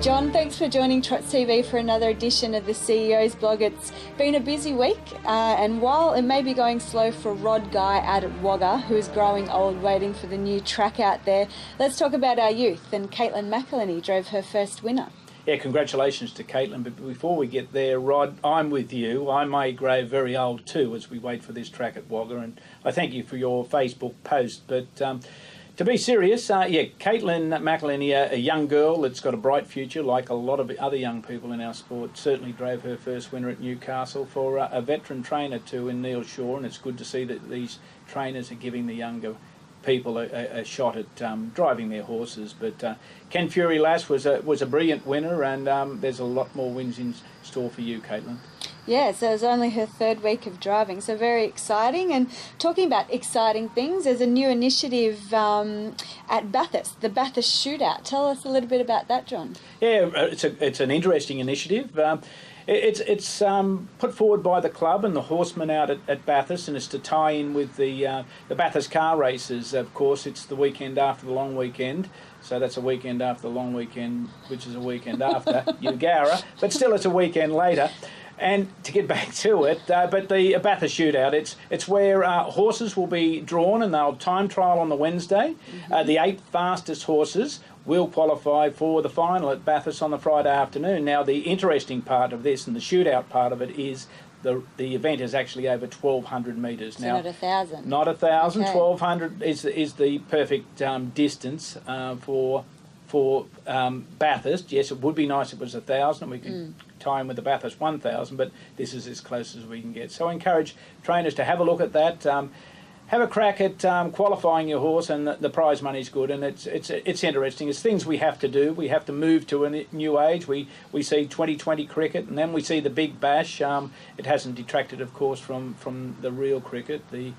John, thanks for joining Trots TV for another edition of the CEO's blog. It's been a busy week, and while it may be going slow for Rod Guy out at Wagga, who is growing old waiting for the new track out there, let's talk about our youth. And Caitlin McElhenney drove her first winner. Yeah, congratulations to Caitlin. But before we get there, Rod, I'm with you. I may grow very old too as we wait for this track at Wagga, and I thank you for your Facebook post. But to be serious, Caitlin McElhenney, a young girl that's got a bright future, like a lot of other young people in our sport, certainly drove her first winner at Newcastle for a veteran trainer too in Neil Shaw, and it's good to see that these trainers are giving the younger people a shot at driving their horses. But Ken Fury Lass was a brilliant winner, and there's a lot more wins in store for you, Caitlin. Yeah, so it's only her third week of driving, so very exciting. And talking about exciting things, there's a new initiative at Bathurst, the Bathurst Shootout. Tell us a little bit about that, John. Yeah, it's an interesting initiative. It's put forward by the club and the horsemen out at Bathurst, and it's to tie in with the Bathurst car races. Of course, it's the weekend after the long weekend, so that's a weekend after the long weekend, which is a weekend after Eugowra, but still it's a weekend later. And to get back to it, but the Bathurst Shootout, it's where horses will be drawn and they'll time trial on the Wednesday. The 8 fastest horses will qualify for the final at Bathurst on the Friday afternoon. Now, the interesting part of this and the shootout part of it is the event is actually over 1,200 metres. So now, not 1,000. Not 1,000. Okay. 1,200 is the perfect distance for Bathurst. Yes, it would be nice if it was 1,000. We could tie in with the Bathurst 1,000, but this is as close as we can get. So I encourage trainers to have a look at that. Have a crack at qualifying your horse, and the prize money's good, and it's interesting. It's things we have to do. We have to move to a new age. We see 2020 cricket, and then we see the Big Bash. It hasn't detracted, of course, from the real cricket, the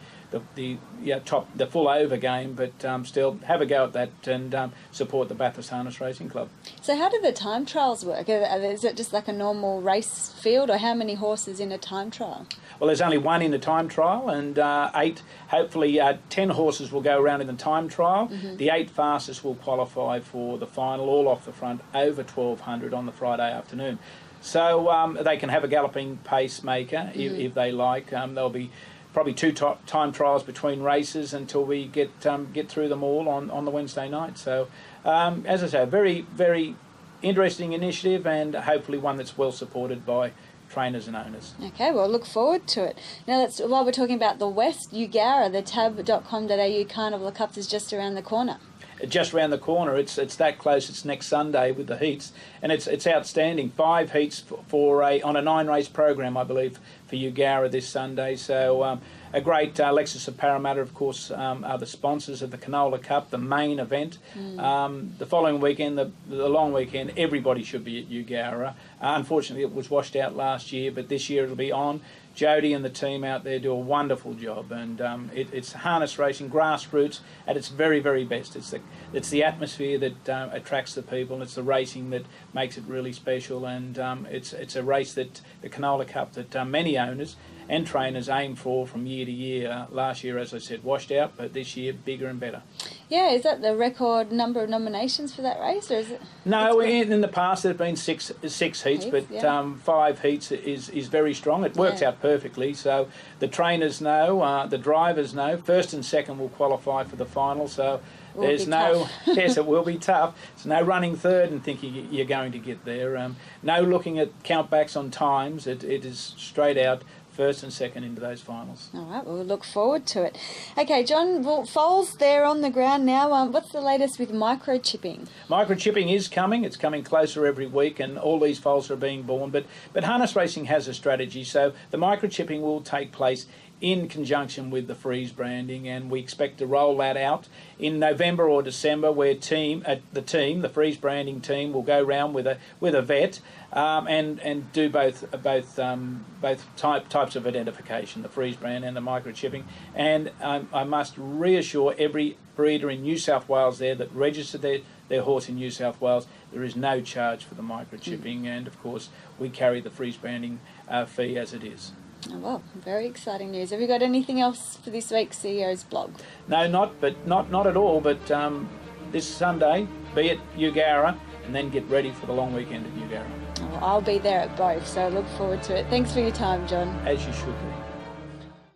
full over game, but still have a go at that and support the Bathurst Harness Racing Club. So how do the time trials work? Is it just like a normal race field, or how many horses in a time trial? Well, there's only 1 in the time trial, and 8, hopefully 10 horses will go around in the time trial. The 8 fastest will qualify for the final, all off the front, over 1,200 on the Friday afternoon. So they can have a galloping pacemaker if they like. There'll be probably 2 time trials between races until we get through them all on the Wednesday night. So, as I say, a very, very interesting initiative, and hopefully one that's well supported by trainers and owners. Okay, well, look forward to it. Now, while we're talking about the West, Eugowra, the tab.com.au Carnival of Cups is just around the corner. Just around the corner. It's that close. It's next Sunday with the heats, and it's outstanding. 5 heats on a 9-race program, I believe, for Eugowra this Sunday. So a great Lexus of Parramatta, of course, are the sponsors of the Canola Cup, the main event. The following weekend, the long weekend, everybody should be at Eugowra. Unfortunately, it was washed out last year, but this year it'll be on. Jody and the team out there do a wonderful job, and it's harness racing, grassroots at its very, very best. It's the atmosphere that attracts the people, and it's the racing that makes it really special. And it's a race that the Canola Cup that many owners and trainers aim for from year to year. Last year, as I said, washed out, but this year bigger and better. Yeah, is that the record number of nominations for that race, or is it? No, in the past there've been six heats, but 5 heats is very strong. It works out perfectly. So the trainers know, the drivers know. First and second will qualify for the final. So there's no yes, it will be tough. There's no running third and thinking you're going to get there. No looking at countbacks on times. It is straight out. First and second into those finals. All right, well, we'll look forward to it. Okay, John, well, foals, they're on the ground now. What's the latest with microchipping? Microchipping is coming. It's coming closer every week, and all these foals are being born. But harness racing has a strategy, so the microchipping will take place in conjunction with the freeze branding, and we expect to roll that out in November or December, where the freeze branding team will go round with a vet and do both types of identification, the freeze brand and the microchipping. And I must reassure every breeder in New South Wales there that registered their horse in New South Wales, there is no charge for the microchipping, and of course we carry the freeze branding fee as it is. Oh, well, very exciting news. Have you got anything else for this week's CEO's blog? No, not at all. But this Sunday, be it Eugowra, and then get ready for the long weekend at Newgarra. I'll be there at both, so I look forward to it. Thanks for your time, John. As you should be.